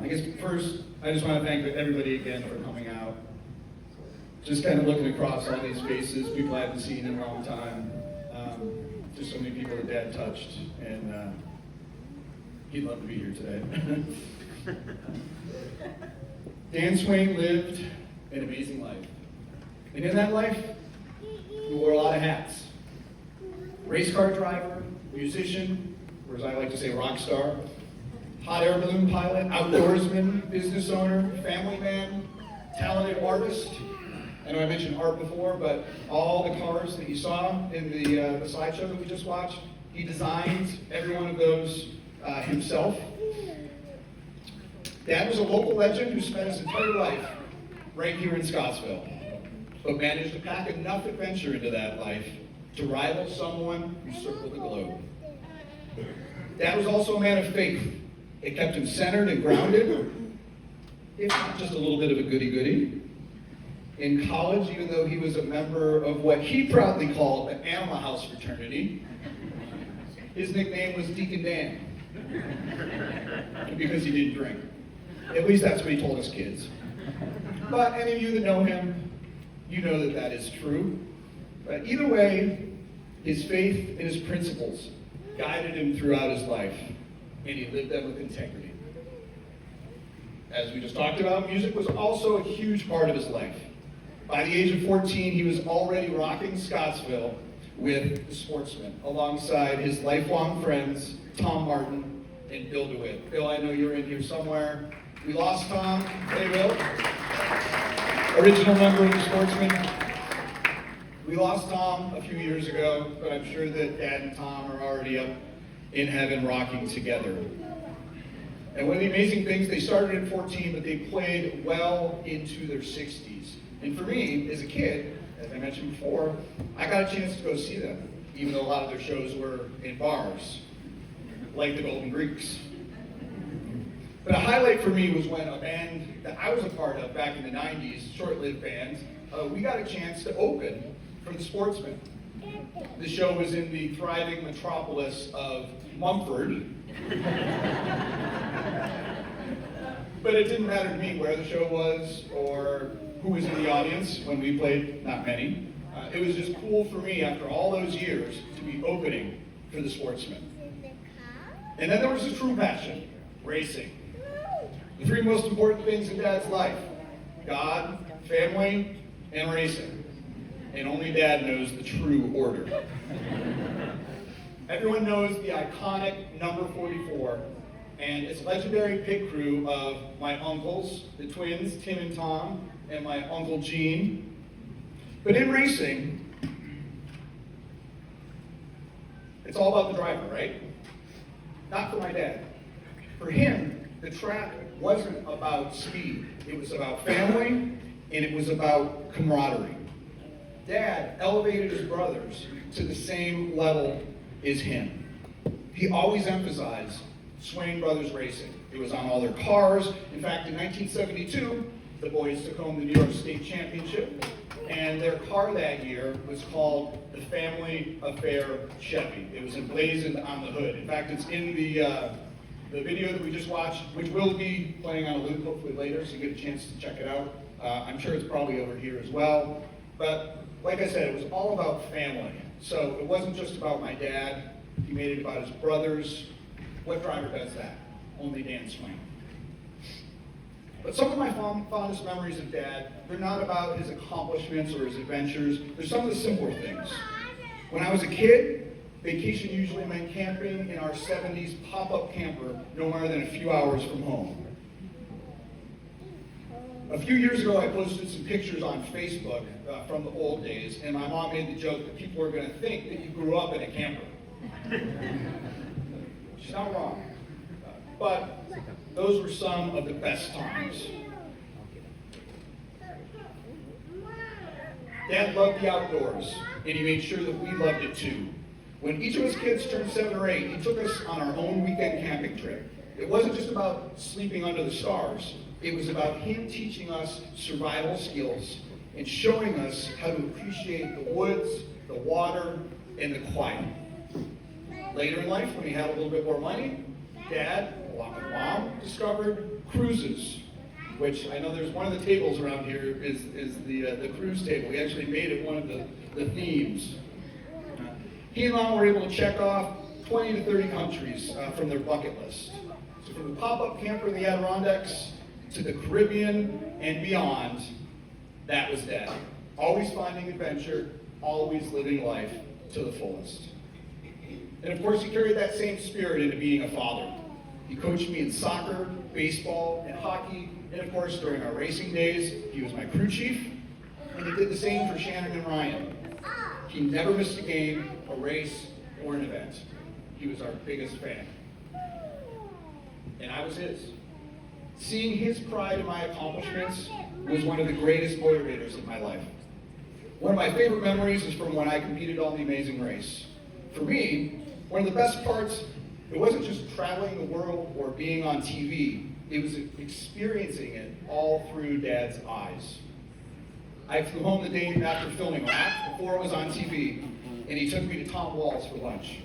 I guess first, I just want to thank everybody again for coming out. Just kind of looking across all these faces, people I haven't seen in a long time. Just so many people that Dad touched, and he'd love to be here today. Dan Swain lived an amazing life. And in that life, he wore a lot of hats. Race car driver, musician, or as I like to say, rock star, hot air balloon pilot, outdoorsman, business owner, family man, talented artist. I know I mentioned art before, but all the cars that you saw in the slideshow that we just watched, he designed every one of those himself. Dad was a local legend who spent his entire life right here in Scottsville, but managed to pack enough adventure into that life to rival someone who circled the globe. Dad was also a man of faith. It kept him centered and grounded, if not just a little bit of a goody-goody. In college, even though he was a member of what he proudly called the Animal House fraternity, his nickname was Deacon Dan, because he didn't drink. At least that's what he told us kids. But any of you that know him, you know that that is true. But either way, his faith and his principles guided him throughout his life, and he lived them with integrity. As we just talked about, music was also a huge part of his life. By the age of 14, he was already rocking Scottsville with The Sportsmen, alongside his lifelong friends, Tom Martin and Bill DeWitt. Bill, I know you're in here somewhere. We lost Tom. Hey, Bill. Original member of The Sportsmen. We lost Tom a few years ago, but I'm sure that Dad and Tom are already up in heaven rocking together. And one of the amazing things, they started at 14, but they played well into their 60s. And for me, as a kid, as I mentioned before, I got a chance to go see them, even though a lot of their shows were in bars, like the Golden Greeks. But a highlight for me was when a band that I was a part of back in the 90s, short-lived band, we got a chance to open for The Sportsmen. The show was in the thriving metropolis of Mumford. But it didn't matter to me where the show was or who was in the audience when we played, not many. It was just cool for me after all those years to be opening for The Sportsmen. And then there was a true passion, racing. The three most important things in Dad's life: God, family, and racing. And only Dad knows the true order. Everyone knows the iconic number 44 and its legendary pit crew of my uncles, the twins, Tim and Tom, and my Uncle Gene. But in racing, it's all about the driver, right? Not for my dad. For him, the track wasn't about speed. It was about family, and it was about camaraderie. Dad elevated his brothers to the same level as him. He always emphasized Swain Brothers Racing. It was on all their cars. In fact, in 1972, the boys took home the New York State Championship, and their car that year was called the Family Affair Chevy. It was emblazoned on the hood. In fact, it's in the video that we just watched, which will be playing on a loop hopefully later, so you get a chance to check it out. I'm sure it's probably over here as well. But like I said, it was all about family. So it wasn't just about my dad. He made it about his brothers. What driver does that? Only Dan Swain. But some of my fondest memories of Dad, they're not about his accomplishments or his adventures. They're some of the simpler things. When I was a kid, vacation usually meant camping in our 70s pop-up camper no more than a few hours from home. A few years ago, I posted some pictures on Facebook from the old days, and my mom made the joke that people are going to think that you grew up in a camper. She's not wrong. But those were some of the best times. Dad loved the outdoors, and he made sure that we loved it too. When each of us kids turned 7 or 8, he took us on our own weekend camping trip. It wasn't just about sleeping under the stars. It was about him teaching us survival skills and showing us how to appreciate the woods, the water, and the quiet. Later in life, when he had a little bit more money, Dad, along with Mom, discovered cruises, which I know there's one of the tables around here is the cruise table. We actually made it one of the themes. He and Mom were able to check off 20 to 30 countries from their bucket list. So from the pop-up camper in the Adirondacks to the Caribbean and beyond, that was Dad. Always finding adventure, always living life to the fullest. And of course, he carried that same spirit into being a father. He coached me in soccer, baseball, and hockey, and of course, during our racing days, he was my crew chief, and he did the same for Shannon and Ryan. He never missed a game, a race, or an event. He was our biggest fan. And I was his. Seeing his pride in my accomplishments was one of the greatest motivators of my life. One of my favorite memories is from when I competed on The Amazing Race. For me, one of the best parts, it wasn't just traveling the world or being on TV, it was experiencing it all through Dad's eyes. I flew home the day after filming Lap, before it was on TV, and he took me to Tom Walls for lunch,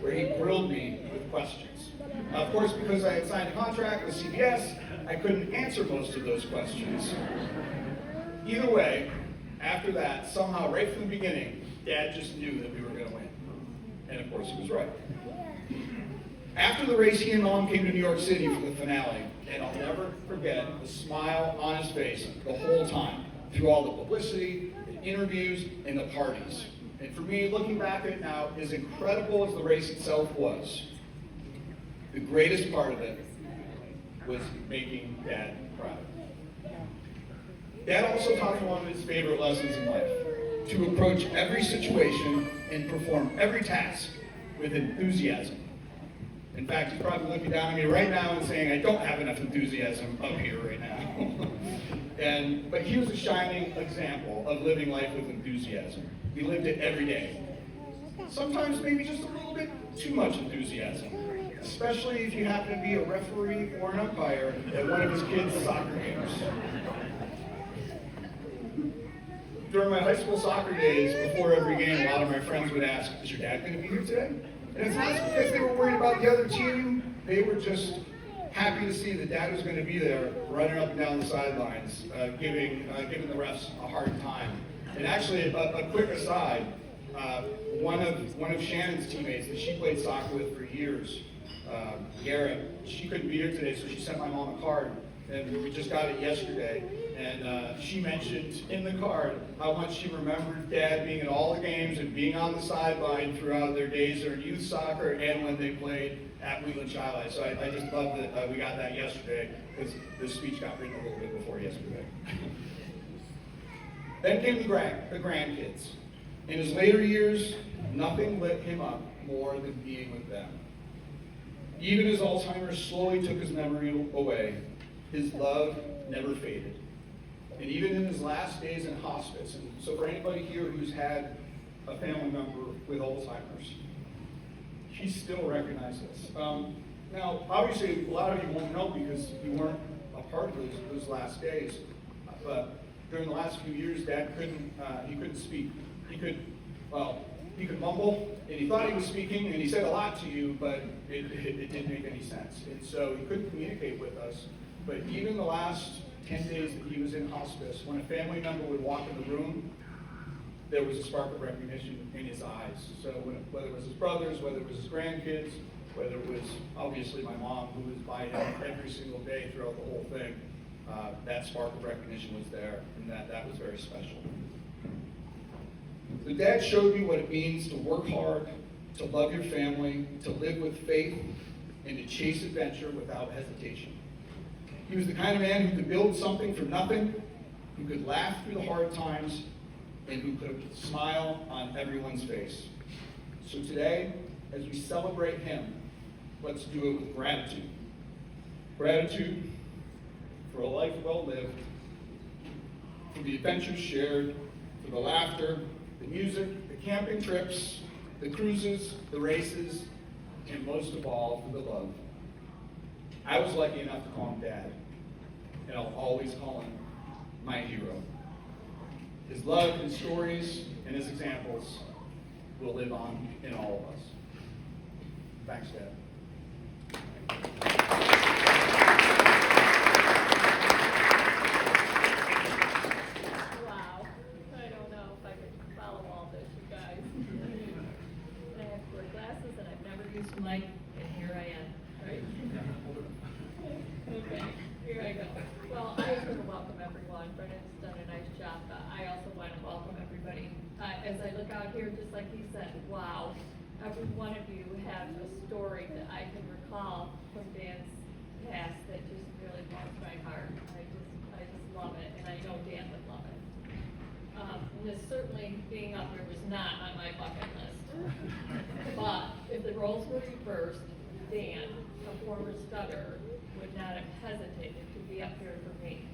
where he grilled me with questions. Of course, because I had signed a contract with CBS, I couldn't answer most of those questions. Either way, after that, somehow right from the beginning, Dad just knew that we were going to win. And of course, he was right. After the race, he and Mom came to New York City for the finale, and I'll never forget the smile on his face the whole time, through all the publicity, the interviews, and the parties. And for me, looking back at it now, as incredible as the race itself was, the greatest part of it was making Dad proud. Dad also taught me one of his favorite lessons in life, to approach every situation and perform every task with enthusiasm. In fact, he's probably looking down at me right now and saying, I don't have enough enthusiasm up here right now. But he was a shining example of living life with enthusiasm. He lived it every day. Sometimes maybe just a little bit too much enthusiasm, especially if you happen to be a referee or an umpire at one of his kids' soccer games. During my high school soccer days, before every game, a lot of my friends would ask, is your dad going to be here today? And it's not because they were worried about the other team. They were just happy to see that Dad was going to be there, running up and down the sidelines, giving the refs a hard time. And actually, a quick aside, one of Shannon's teammates that she played soccer with for years, Garrett, she couldn't be here today, so she sent my mom a card, and we just got it yesterday. And she mentioned in the card how much she remembered Dad being at all the games and being on the sideline throughout their days there in youth soccer and when they played at Wheatland Chi-Li. So I just love that we got that yesterday, because this speech got written a little bit before yesterday. Then came the grandkids. In his later years, nothing lit him up more than being with them. Even as Alzheimer's slowly took his memory away, his love never faded. And even in his last days in hospice, and so for anybody here who's had a family member with Alzheimer's, he still recognized this. Now, obviously, a lot of you won't know because you weren't a part of those last days. But during the last few years, Dad couldn't speak. He could mumble, and he thought he was speaking, and he said a lot to you, but it didn't make any sense. And so he couldn't communicate with us. But even the last 10 days that he was in hospice, when a family member would walk in the room, there was a spark of recognition in his eyes. So whether it was his brothers, whether it was his grandkids, whether it was obviously my mom, who was by him every single day throughout the whole thing, that spark of recognition was there, and that was very special. So Dad showed me what it means to work hard, to love your family, to live with faith, and to chase adventure without hesitation. He was the kind of man who could build something from nothing, who could laugh through the hard times, and who could smile on everyone's face. So today, as we celebrate him, let's do it with gratitude. Gratitude for a life well lived, for the adventures shared, for the laughter, the music, the camping trips, the cruises, the races, and most of all, for the love. I was lucky enough to call him Dad, and I'll always call him my hero. His love, his stories, and his examples will live on in all of us. Thanks, Dad. everyone. Brendan's done a nice job. I also want to welcome everybody. As I look out here, just like he said, wow, every one of you have a story that I can recall from Dan's past that just really warms my heart. I just love it, and I know Dan would love it. This certainly being up here was not on my bucket list. But if the roles were reversed, Dan, a former stutterer, would not have hesitated to be up here for me.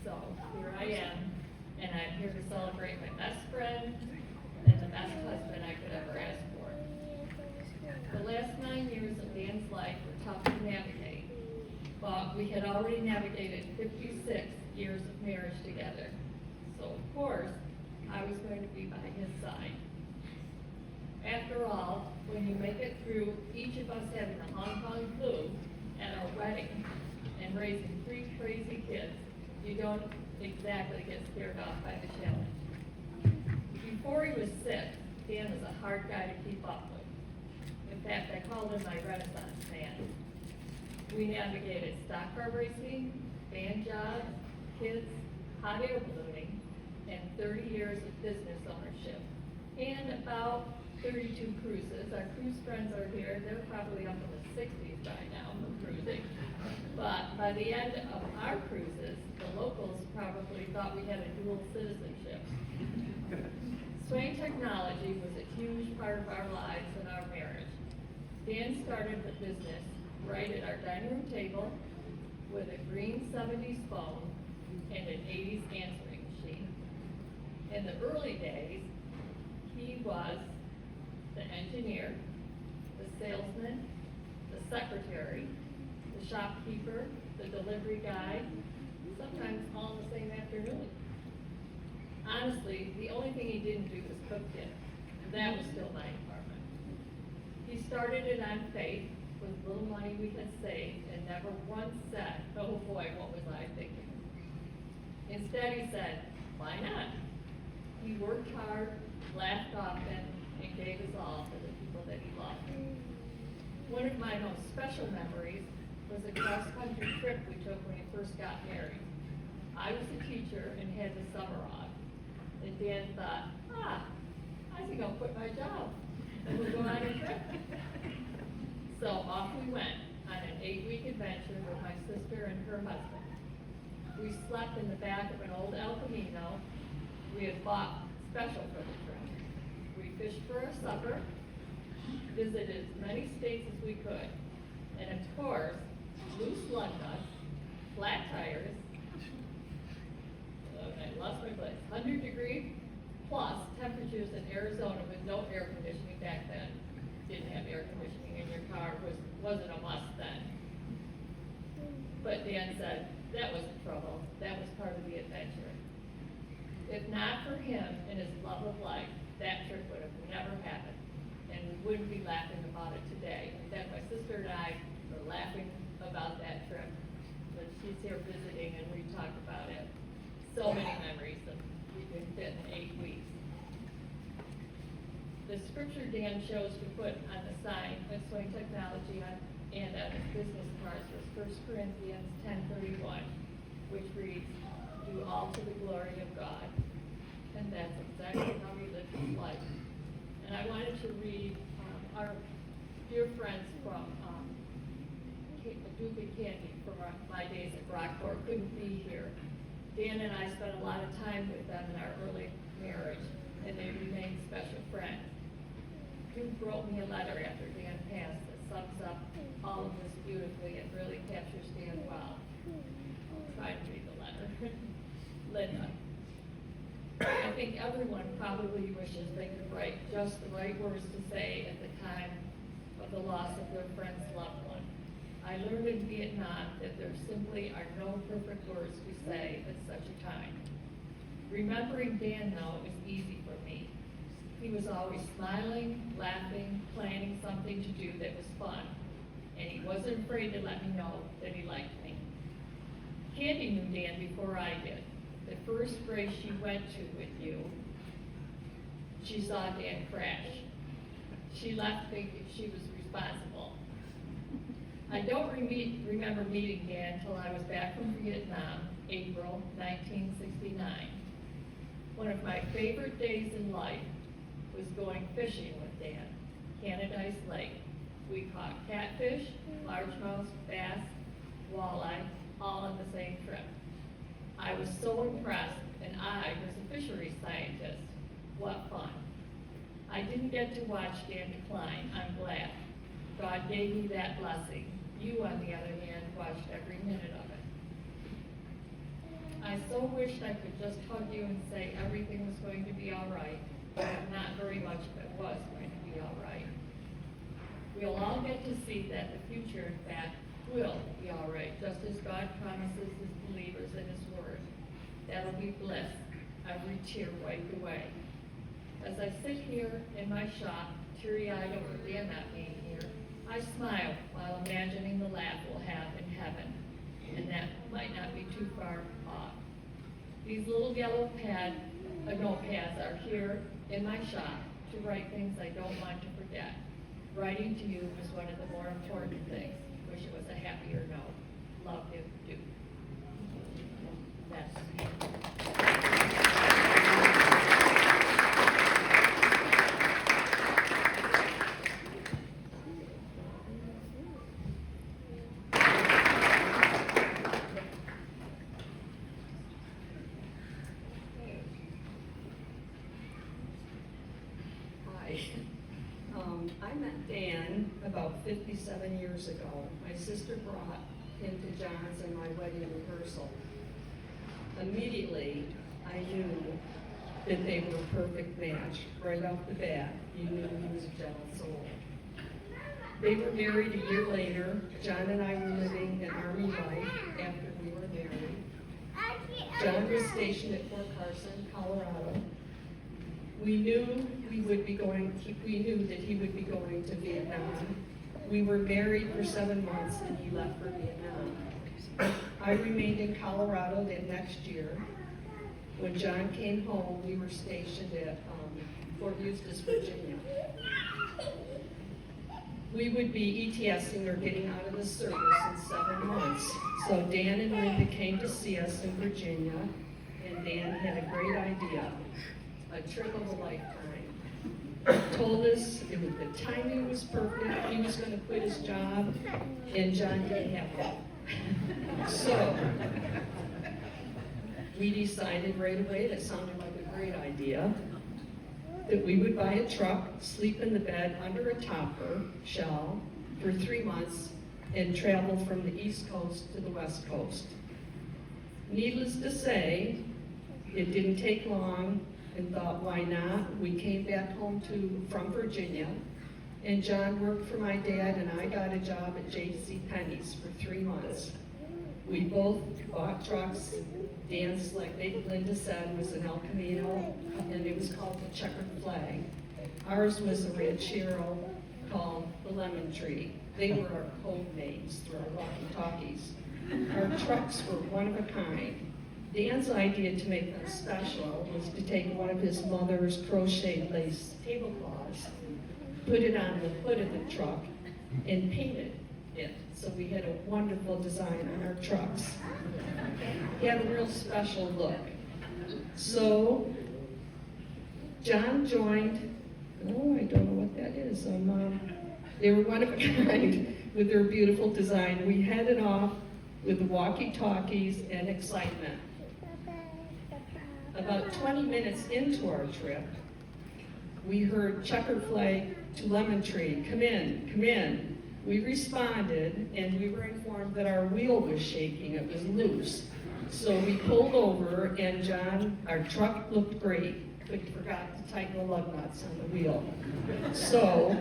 So here I am, and I'm here to celebrate my best friend and the best husband I could ever ask for. The last 9 years of Dan's life were tough to navigate, but we had already navigated 56 years of marriage together. So of course, I was going to be by his side. After all, when you make it through each of us having a Hong Kong flu at our wedding and raising 3 crazy kids, you don't exactly get scared off by the challenge. Before he was sick, Dan was a hard guy to keep up with. In fact, I called him my Renaissance man. We navigated stock car racing, band jobs, kids, hot air ballooning, and 30 years of business ownership, and about 32 cruises. Our cruise friends are here. They're probably up in the 60s by now for cruising. But by the end of our cruises, the locals probably thought we had a dual citizenship. Swain Technology was a huge part of our lives and our marriage. Dan started the business right at our dining room table with a green 70s phone and an 80s answering machine. In the early days, he was the engineer, the salesman, the secretary, the shopkeeper, the delivery guy, sometimes all in the same afternoon. Honestly, the only thing he didn't do was cook dinner. That was still my department. He started it on faith with little money we had saved and never once said, oh boy, what was I thinking? Instead he said, why not? He worked hard, laughed often, and gave his all for the people that he loved. One of my most special memories was a cross-country trip we took when we first got married. I was a teacher and had the summer off. And Dan thought, I think I'll quit my job and we'll go on a trip. So off we went on an 8-week adventure with my sister and her husband. We slept in the back of an old El Camino we had bought special for the trip. We fished for our supper, visited as many states as we could, and of course, loose lug nuts, flat tires, I lost my place, 100-degree plus temperatures in Arizona with no air conditioning back then. Didn't have air conditioning in your car, wasn't a must then. But Dan said, that wasn't trouble, that was part of the adventure. If not for him and his love of life, that trip would have never happened, and we wouldn't be laughing about it today. In fact, my sister and I were laughing about that trip, but she's here visiting and we talked about it. So many memories that we couldn't fit in 8 weeks. The scripture Dan chose to put on the sign of Swain Technology and on his business cards was 1 Corinthians 10:31, which reads, do all to the glory of God. And that's exactly how we live his life. And I wanted to read our dear friends from Duke and Candy from my days at Rockport couldn't be here. Dan and I spent a lot of time with them in our early marriage, and they remained special friends. Duke wrote me a letter after Dan passed that sums up all of this beautifully and really captures Dan well. I'll try to read the letter. Linda, I think everyone probably wishes they could write just the right words to say at the time of the loss of their friend's loved one. I learned in Vietnam that there simply are no perfect words to say at such a time. Remembering Dan, though, is easy for me. He was always smiling, laughing, planning something to do that was fun, and he wasn't afraid to let me know that he liked me. Candy knew Dan before I did. The first race she went to with you, she saw Dan crash. She left thinking she was responsible. I don't remember meeting Dan until I was back from Vietnam, April 1969. One of my favorite days in life was going fishing with Dan, Canadice Lake. We caught catfish, largemouth, bass, walleye, all on the same trip. I was so impressed, and I was a fisheries scientist. What fun. I didn't get to watch Dan decline, I'm glad. God gave me that blessing. You, on the other hand, watched every minute of it. I so wished I could just hug you and say everything was going to be all right, but not very much of it was going to be all right. We'll all get to see that the future, in fact, will be all right, just as God promises his believers in his word. That'll be bliss, every tear wiped away. As I sit here in my shop, teary-eyed over Dan not being here, I smile while imagining the laugh we'll have in heaven, and that might not be too far off. These little yellow notepads are here in my shop to write things I don't want to forget. Writing to you is one of the more important things. Wish it was a happier note. Love you, Duke. That's I met Dan about 57 years ago. My sister brought him to John's in my wedding rehearsal. Immediately, I knew that they were a perfect match. Right off the bat, you knew he was a gentle soul. They were married a year later. John and I were living an Army life after we were married. John was stationed at Fort Carson, Colorado. We knew that he would be going to Vietnam. We were married for 7 months and he left for Vietnam. I remained in Colorado that next year. When John came home, we were stationed at Fort Eustis, Virginia. We would be ETSing or getting out of the service in 7 months. So Dan and Linda came to see us in Virginia, and Dan had a great idea. A trip of a lifetime. Told us the timing was perfect. He was going to quit his job, and John didn't have one. So we decided right away, that sounded like a great idea, that we would buy a truck, sleep in the bed under a topper shell for 3 months, and travel from the East Coast to the West Coast. Needless to say, it didn't take long. And thought, why not? We came back home from Virginia, and John worked for my dad, and I got a job at J.C. Penney's for 3 months. We both bought trucks. Dan's, like Linda said, was an El Camino, and it was called the Checkered Flag. Ours was a Ranchero called the Lemon Tree. They were our code names through our walkie-talkies. Our trucks were one of a kind. Dan's idea to make them special was to take one of his mother's crocheted lace tablecloths, put it on the hood of the truck, and painted it. So we had a wonderful design on our trucks. He had a real special look. So John joined, I don't know what that is. They were one of a kind with their beautiful design. We headed off with the walkie-talkies and excitement. About 20 minutes into our trip, we heard Checkered Flag to Lemon Tree, come in, come in. We responded, and we were informed that our wheel was shaking, it was loose. So we pulled over, and John, our truck looked great, but he forgot to tighten the lug nuts on the wheel. So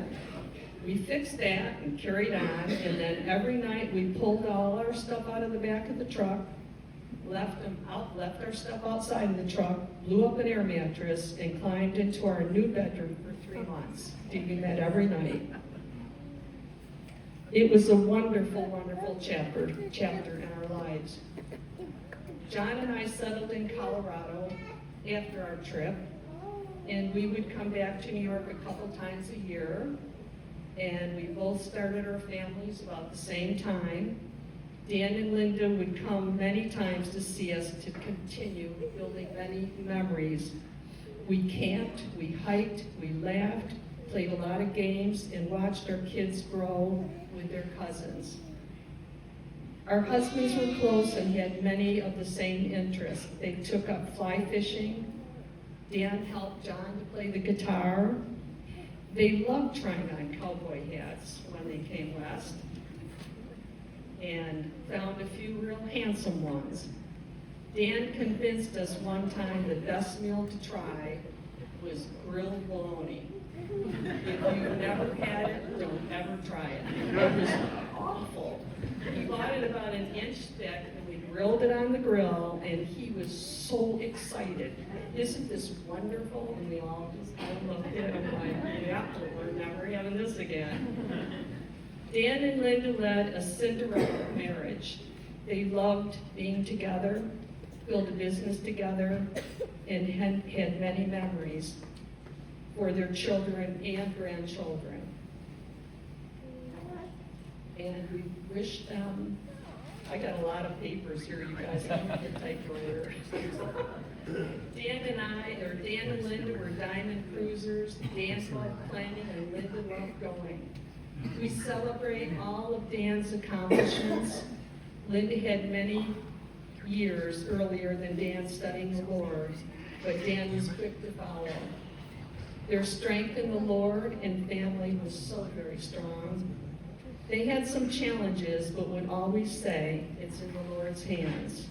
we fixed that and carried on, and then every night we pulled all our stuff out of the back of the truck, left our stuff outside in the truck, blew up an air mattress, and climbed into our new bedroom for 3 months, doing that every night. It was a wonderful, wonderful chapter in our lives. John and I settled in Colorado after our trip, and we would come back to New York a couple times a year. and we both started our families about the same time. Dan and Linda would come many times to see us to continue building many memories. We camped, we hiked, we laughed, played a lot of games, and watched our kids grow with their cousins. Our husbands were close and had many of the same interests. They took up fly fishing. Dan helped John to play the guitar. They loved trying on cowboy hats when they came west, and found a few real handsome ones. Dan convinced us one time the best meal to try was grilled bologna. If you've never had it, don't ever try it. It was awful. He bought it about an inch thick, and we grilled it on the grill, and he was so excited. Isn't this wonderful? And we all just kind of looked at him like, yeah, we're never having this again. Dan and Linda led a Cinderella marriage. They loved being together, built a business together, and had many memories for their children and grandchildren. And we wish them, I got a lot of papers here, you guys, I can type later. Dan and Linda were diamond cruisers. Dan loved planning and Linda loved going. We celebrate all of Dan's accomplishments. Linda had many years earlier than Dan studying the Lord, but Dan was quick to follow. Their strength in the Lord and family was so very strong. They had some challenges, but would always say, it's in the Lord's hands.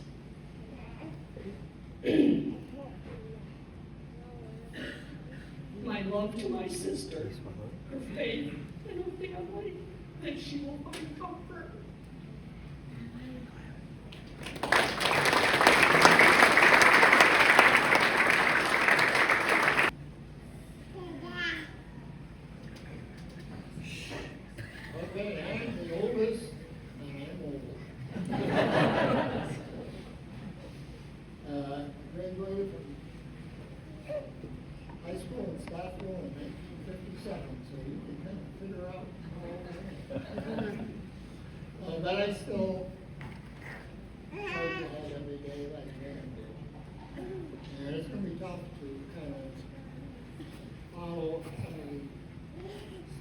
My love to my sister, her faith in her family, that she will find comfort. Okay, I'm the oldest, and I'm old. Graduated from high school in Scottsville in 1957, so you can kind of figure out how old I am. But I still charge ahead every day like Dan did. And it's going to be tough to kind of follow some of the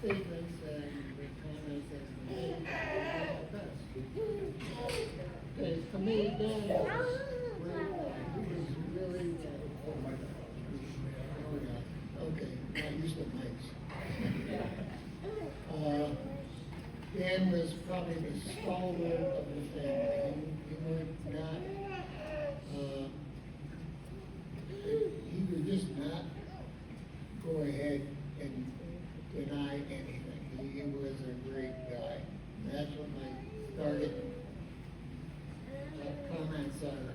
statements and the comments that we made about the best. Okay, to me, Dan was great. He was really, okay, not used to mics. Dan was probably the stalwart of the family. He would not, he would just not go ahead and deny anything. He was a great guy. That's what my starting comments are.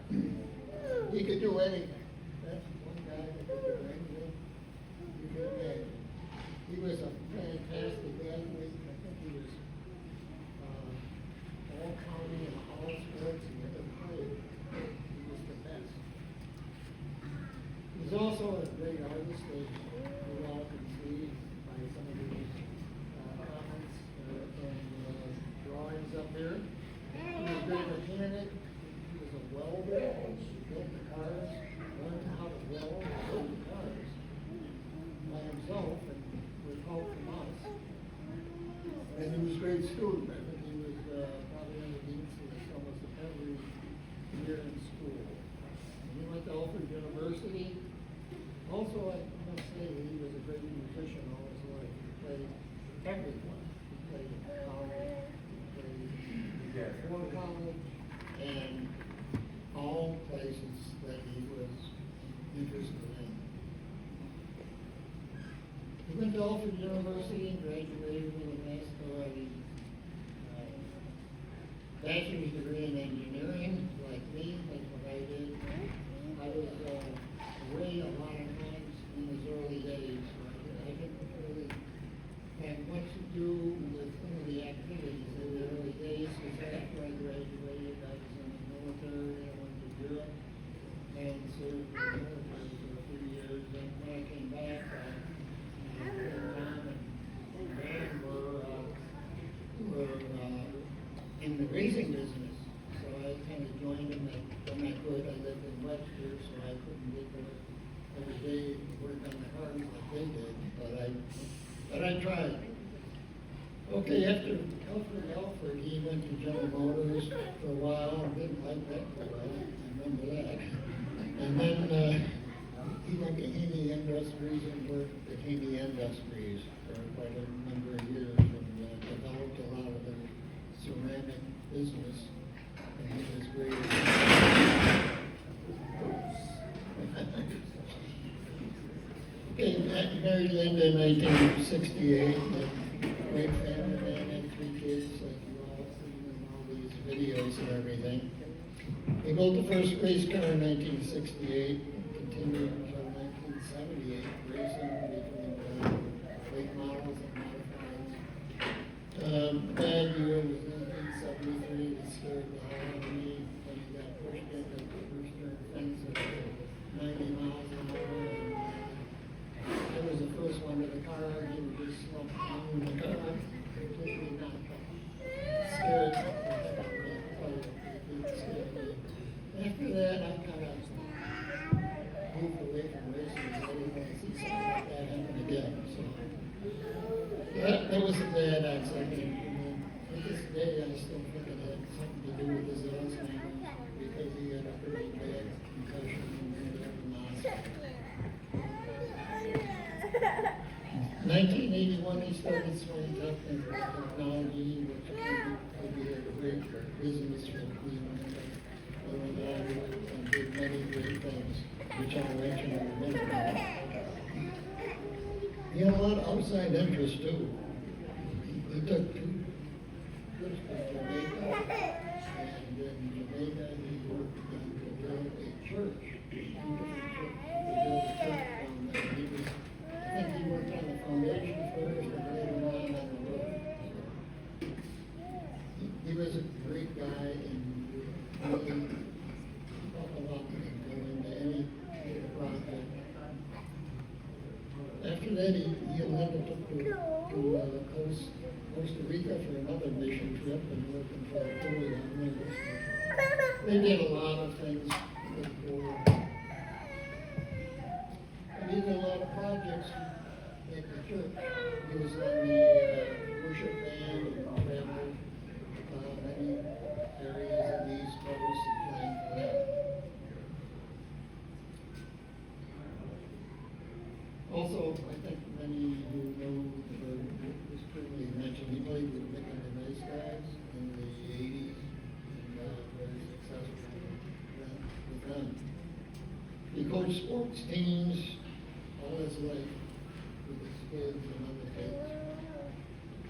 He could do anything. That's one guy that could do anything you could imagine. He was a fantastic athlete. I think he was all county and all sports he ever played. He was the best. He's also a great artist, as you all can see by some of these comments and drawings up here. He was a great mechanic. He was a welder. He built the cars, learned how to weld and build the cars by himself and with help from us. And he was a great student. I think he was probably on the dean's list almost every year in school. And he went to Alfred University. Also, I must say that he was a great musician all his life. He played everyone. He played in college, he played before college, and all places that he was interested in. He went to Alfred University and graduated with a bachelor's degree in engineering, like me. That's what I did. I was away a lot of times in his early days. So I didn't really have much to do with some of the activities in the early days. Because after I graduated, I was in the military. I went to Europe and served in the military for a few years. And when I came back, Tom and Dan were hard like they did, but I tried. Okay, after Alfred, he went to General Motors for a while, and didn't like that very well, I remember that. And then, he went to Haney Industries and worked at Haney Industries for quite a number of years, and developed a lot of their ceramic business, and he was great. Okay, married Linda in 1968, great family man, had 3 kids, like you all seen in all these videos and everything. He built the first race car in 1968, and continued until 1978, racing between late models and modifieds. Bad year was 1973, that scared the hell out of me, when he got pushed into the first turn fence at 90 miles an hour. And I was the first one to the car, and he was just slumped down in the car, completely knocked out. Scared me. It scared me. After that, I kind of moved away from racing, so I didn't want to see something like that happen again. So that was a bad accident. And then to this day, I still think it had something to do with his Alzheimer's, because he had a pretty bad concussion and ended up in the hospital. 1981, he started Swain Technology, which could be a great business for Cleveland. And did many great things, which I'll mention in a minute. He had a lot of outside interest too. He took 2 trips to Jamaica, and in Jamaica he worked to build a church. 2 different trips to build a church down there. I think he worked on the foundation first, and later on the roof. He was a great guy, and really buckle up and go into any project. After that, he and Linda took to Costa Rica for another mission trip and working for a Korea. They did a lot of things before. He did a lot of projects at the church. He was on the worship band and traveled many areas in the East Coast and playing for them. Also, I think many who know this clearly mentioned, he played with Mick and the Nice Guys in the 80s, and very successful with them. He coached sports teams all his life with his kids and other kids.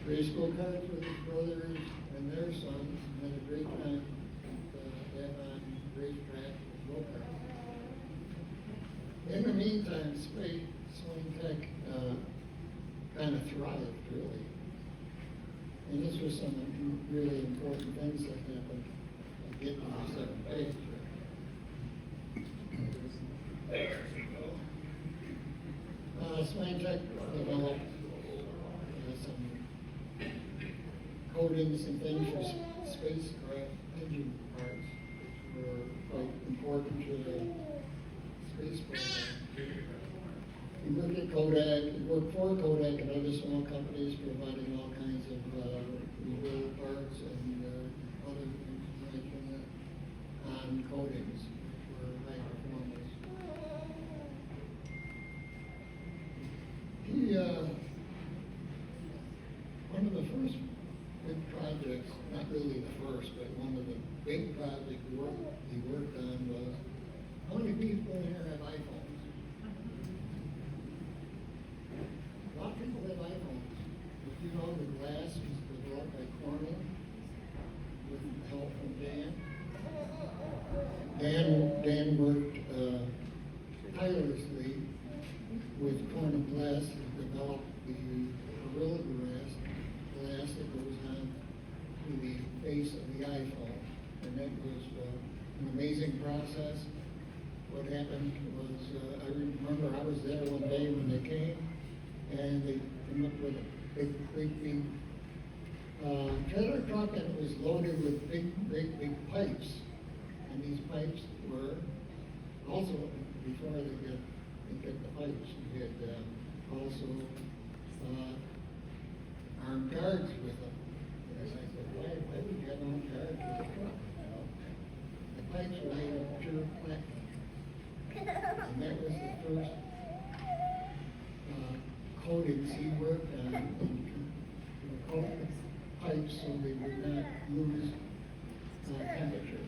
Raced go-karts with his brothers and their sons, and had a great time with them on racetrack with go-karts. In the meantime, Swain Tech kind of thrived, really. And this was some really important things that happened. I'll get to the second page. There you go. Swain Tech developed some coatings and things for spacecraft engine parts, which were quite important to the space program. He worked at Kodak, he worked for Kodak and other small companies providing all kinds of rebuild parts and other information on coatings, which were high performance. He, one of the first big projects, not really the first, but one of the big projects he worked on was, how many people in here have iPhones? A lot of people have iPhones. If you know, the glass was developed by Corning with help from Dan. Dan worked tirelessly with Corning Glass to develop the Gorilla Glass that goes on to the face of the iPhone. And that was an amazing process. What happened was, I remember I was there one day when they came, and they came up with a big trailer truck, and it was loaded with big pipes. And these pipes were also, before they think at the pipes, we had also armed guards with them. And I said, why would you have armed guards with a truck? Well, the pipes were made of pure platinum. And that was the first coatings he worked on, coat the pipes so they would not lose temperature.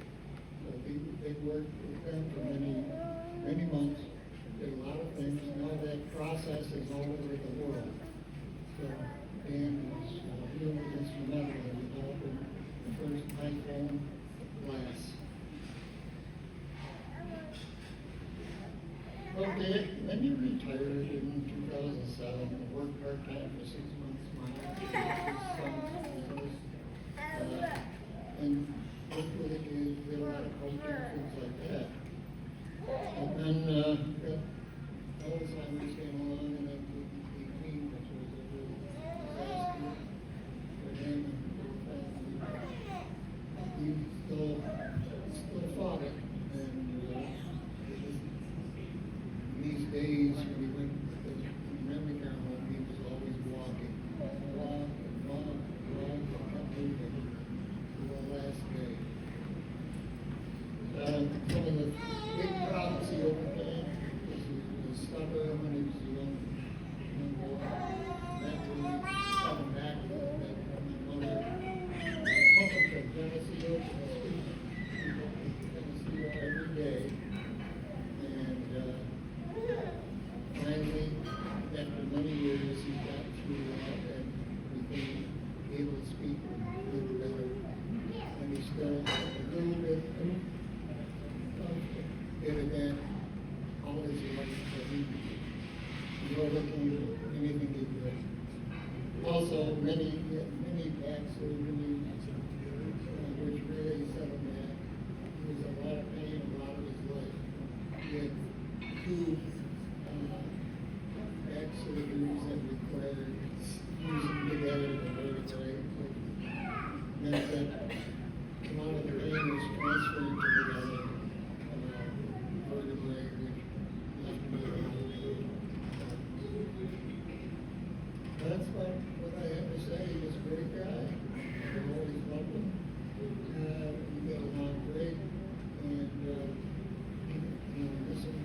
So they worked with them for many months, did a lot of things. Now that process is all over the world. So Dan was really instrumental in developing the first iPhone glass. Okay, then you retired in 2007, worked part-time for 6 months, and worked with the kids, did a lot of coaching, things like that. And then Alzheimer's came along in 1918, which was a real disaster for him and for the family. He still fought it, and these days, when he went to the memory care home, he was always walking. Walk, kept moving to the last day. Some of the big problems he overcame was he was stubborn when he was a young boy. That really set him back a little bit. My mother, public at Geneseo every day. Finally, after many years, he got through that and became able to speak a little better. And he still a little bit better than all his life that he overcame anything he could. Also, many back surgeries, which really set him back. He was in a lot of pain a lot of his life. He had 2 back surgeries that required fusing together the vertebrae. Meant that a lot of the pain was transferred to the other vertebrae, which left me around. That's what I have to say. He was a great guy. I always loved him. We got along great, and miss him.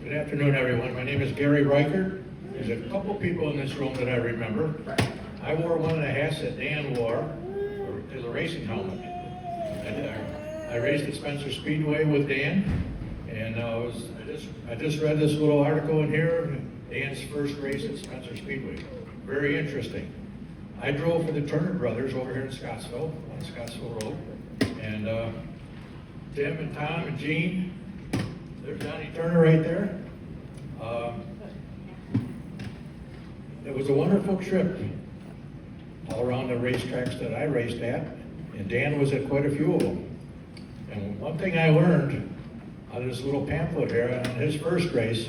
Good afternoon, everyone. My name is Gary Reichert. There's a couple people in this room that I remember. I wore one of the hats that Dan wore, as a racing helmet. I raced at Spencer Speedway with Dan, and I just read this little article in here, Dan's first race at Spencer Speedway. Very interesting. I drove for the Turner Brothers over here in Scottsville, on Scottsville Road, and Tim and Tom and Gene, there's Johnny Turner right there. It was a wonderful trip all around the racetracks that I raced at, and Dan was at quite a few of them. And one thing I learned out of this little pamphlet here, on his first race,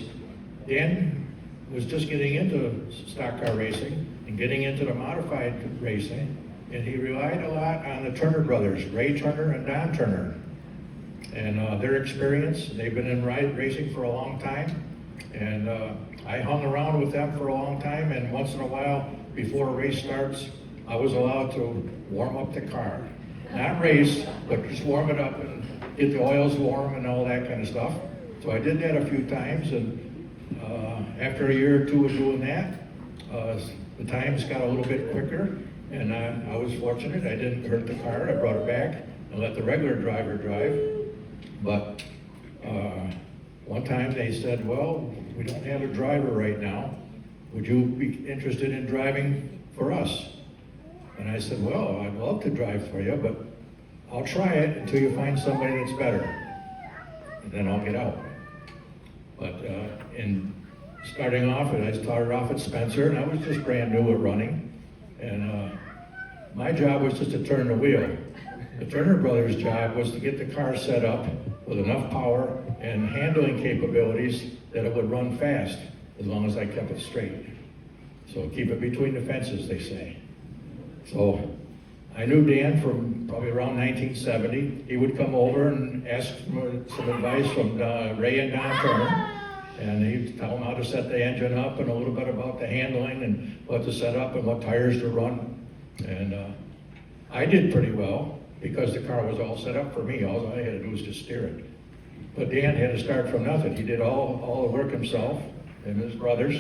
Dan was just getting into stock car racing and getting into the modified racing, and he relied a lot on the Turner brothers, Ray Turner and Don Turner. And their experience, they've been in racing for a long time, and I hung around with them for a long time, and once in a while, before a race starts, I was allowed to warm up the car. Not race, but just warm it up and get the oils warm and all that kind of stuff. So I did that a few times, and after a year or two of doing that, the times got a little bit quicker, and I was fortunate. I didn't hurt the car. I brought it back and let the regular driver drive. But one time they said, well, we don't have a driver right now. Would you be interested in driving for us? And I said, well, I'd love to drive for you, but I'll try it until you find somebody that's better. And then I'll get out. But in starting off, I started off at Spencer, and I was just brand new at running. And my job was just to turn the wheel. The Turner Brothers' job was to get the car set up with enough power and handling capabilities that it would run fast as long as I kept it straight. So keep it between the fences, they say. So I knew Dan from probably around 1970. He would come over and ask for some advice from Ray and Don Turner. And he'd tell him how to set the engine up and a little bit about the handling and what to set up and what tires to run. And I did pretty well because the car was all set up for me. All I had to do was just steer it. But Dan had to start from nothing. He did all the work himself and his brothers.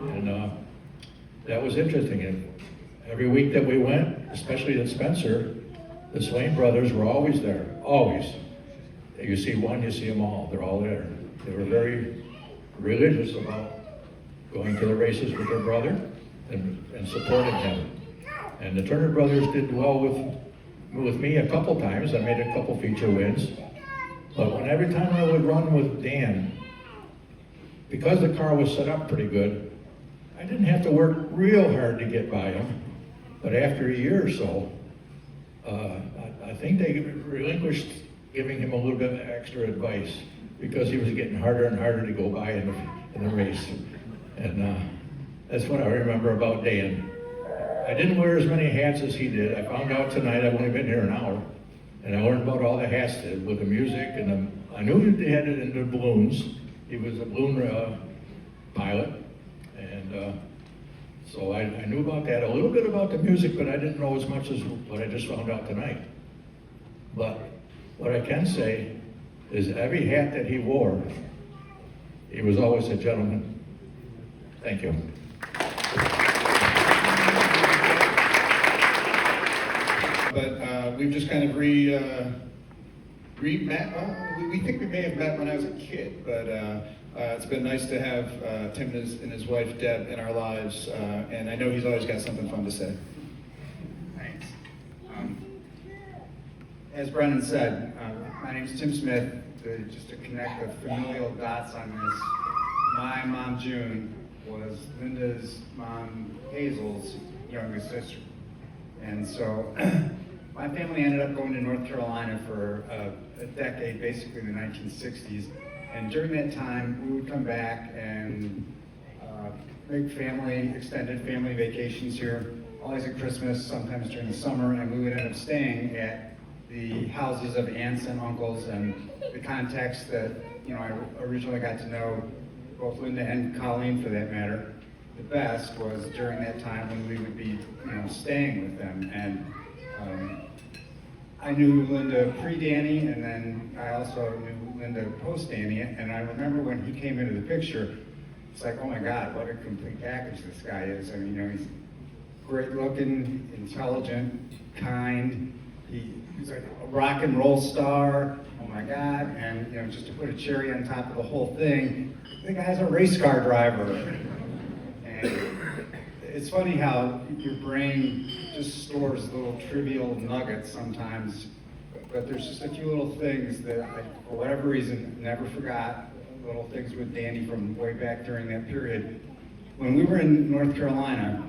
And that was interesting. And every week that we went, especially at Spencer, the Swain brothers were always there, always. You see one, you see them all. They're all there. They were very religious about going to the races with their brother and supporting him. And the Turner brothers did well with me a couple times. I made a couple feature wins. But every time I would run with Dan, because the car was set up pretty good, I didn't have to work real hard to get by him. But after a year or so, I think they relinquished giving him a little bit of extra advice because he was getting harder and harder to go by in the race. And that's what I remember about Dan. I didn't wear as many hats as he did. I found out tonight, I've only been here an hour, and I learned about all the hats with the music, and I knew he had it in the balloons. He was a balloon pilot, and so I knew about that, a little bit about the music, but I didn't know as much as what I just found out tonight. But what I can say is every hat that he wore, he was always a gentleman. Thank you. But we've just kind of met. We think we may have met when I was a kid, but it's been nice to have Tim and his wife Deb in our lives, and I know he's always got something fun to say. Thanks. As Brendan said, my name's Tim Smith. Just to connect the familial dots on this, my mom June was Linda's mom Hazel's youngest sister. And so my family ended up going to North Carolina for a decade, basically in the 1960s. And during that time, we would come back and make extended family vacations here, always at Christmas, sometimes during the summer, and we would end up staying at the houses of aunts and uncles. And the context that, I originally got to know both Linda and Colleen, for that matter, the best was during that time when we would be, staying with them. And I knew Linda pre-Danny, and then I also knew Linda post-Danny. And I remember when he came into the picture, it's like, oh my God, what a complete package this guy is. I mean, he's great looking, intelligent, kind. He's like a rock and roll star. Oh my God. And, just to put a cherry on top of the whole thing, the guy's a race car driver. And it's funny how your brain just stores little trivial nuggets sometimes, but there's just a few little things that I, for whatever reason, never forgot. Little things with Danny from way back during that period. When we were in North Carolina,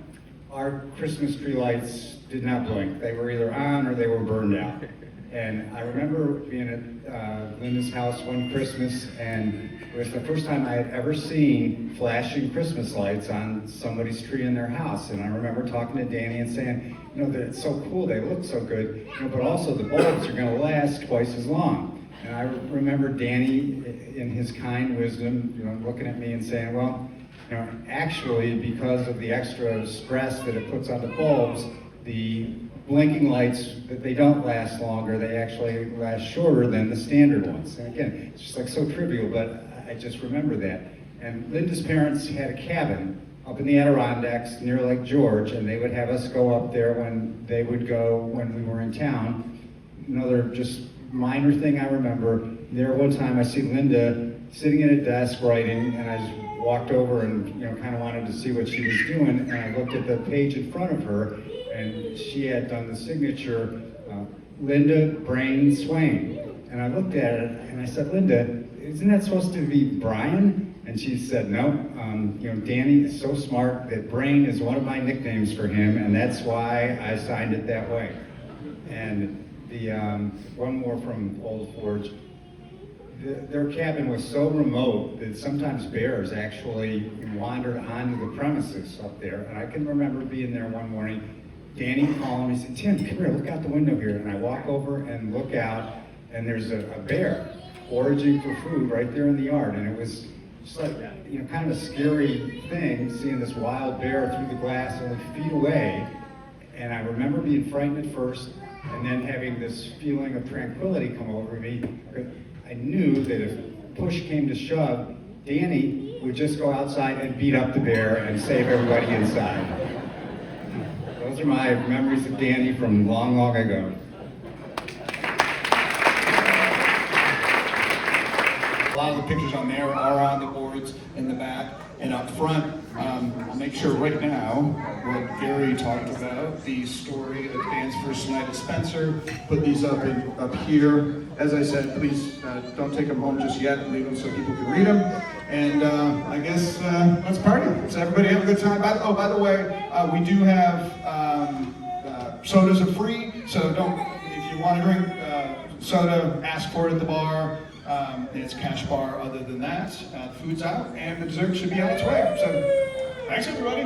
our Christmas tree lights did not blink. They were either on or they were burned out. And I remember being at Linda's house one Christmas, and it was the first time I had ever seen flashing Christmas lights on somebody's tree in their house. And I remember talking to Danny and saying, that it's so cool, they look so good, but also the bulbs are gonna last twice as long. And I remember Danny, in his kind wisdom, looking at me and saying, well, actually, because of the extra stress that it puts on the bulbs, the blinking lights, they don't last longer, they actually last shorter than the standard ones. And again, it's just like so trivial, but I just remember that. And Linda's parents had a cabin up in the Adirondacks near Lake George, and they would have us go up there when they would go when we were in town. Another just minor thing I remember, there one time I see Linda sitting at a desk writing, and I just walked over and kind of wanted to see what she was doing, and I looked at the page in front of her, and she had done the signature, Linda Brain Swain. And I looked at it and I said, Linda, isn't that supposed to be Brian? And she said, no, Danny is so smart that Brain is one of my nicknames for him, and that's why I signed it that way. And the one more from Old Forge. their cabin was so remote that sometimes bears actually wandered onto the premises up there. And I can remember being there one morning, Danny calling me, he said, "Tim, come here, look out the window here." And I walk over and look out, and there's a bear foraging for food right there in the yard. And it was just like, kind of a scary thing, seeing this wild bear through the glass only feet away. And I remember being frightened at first, and then having this feeling of tranquility come over me. I knew that if push came to shove, Danny would just go outside and beat up the bear and save everybody inside. Those are my memories of Danny from long, long ago. A lot of the pictures on there are on the boards in the back and up front. I'll make sure right now what Gary talked about, the story of Dan's first night at Spencer, put these up here. As I said, please don't take them home just yet. Leave them so people can read them. And I guess let's party. So everybody have a good time. By the way, we do have sodas are free. So if you want to drink soda, ask for it at the bar. It's cash bar. Other than that, the food's out and the dessert should be on its way. So thanks everybody.